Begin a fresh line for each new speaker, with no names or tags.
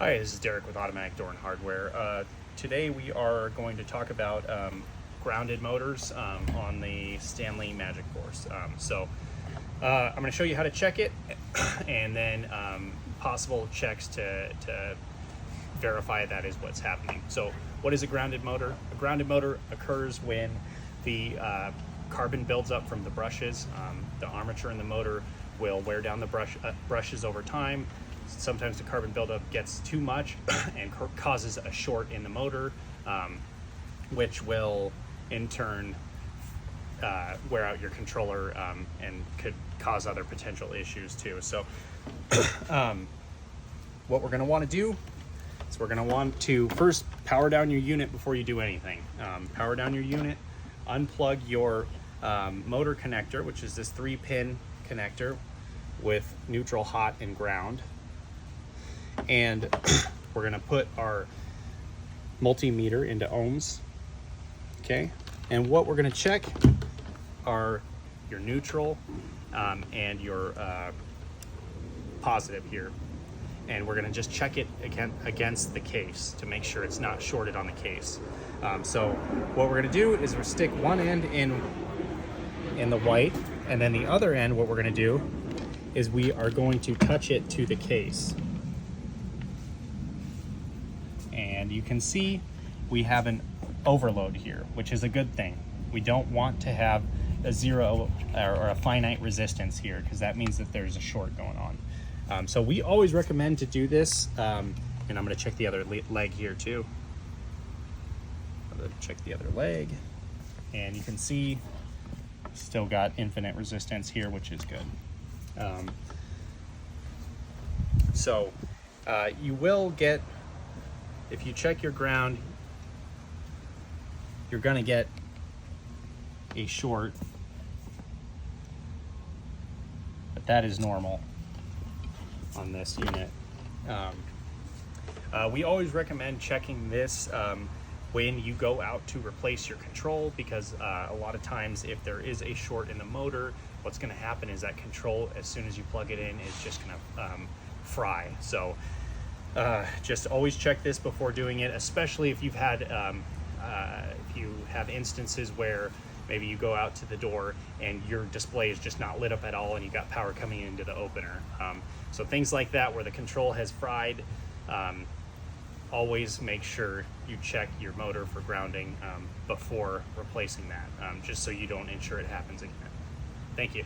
Hi, this is Derek with Automatic Door and Hardware. Today we are going to talk about grounded motors on the Stanley Magic Force. I'm going to show you how to check it and then possible checks to verify that is what's happening. So what is a grounded motor? A grounded motor occurs when the carbon builds up from the brushes. The armature in the motor will wear down the brushes over time. Sometimes the carbon buildup gets too much and causes a short in the motor, which will in turn wear out your controller and could cause other potential issues too. So what we're going to want to do is we're going to want to first power down your unit before you do anything. Power down your unit, unplug your motor connector, which is this 3-pin connector with neutral, hot, and ground. And we're going to put our multimeter into ohms. Okay, and what we're going to check are your neutral and your positive here, and we're going to just check it against the case to make sure it's not shorted on the case. So what we're going to do is we'll stick one end in the white, and then the other end, what we're going to do is we are going to touch it to the case. And you can see we have an overload here, which is a good thing. We don't want to have a zero or a finite resistance here, because that means that there's a short going on. So we always recommend to do this, and I'm going to check the other leg here too. I'm going to check the other leg, and you can see still got infinite resistance here, which is good. You will get, if you check your ground, you're gonna get a short, but that is normal on this unit. We always recommend checking this when you go out to replace your control, because a lot of times if there is a short in the motor, what's gonna happen is that control, as soon as you plug it in, is just gonna fry. So just always check this before doing it, especially if you've had if you have instances where maybe you go out to the door and your display is just not lit up at all and you got power coming into the opener. So things like that where the control has fried, always make sure you check your motor for grounding before replacing that, just so you don't ensure it happens again. Thank you.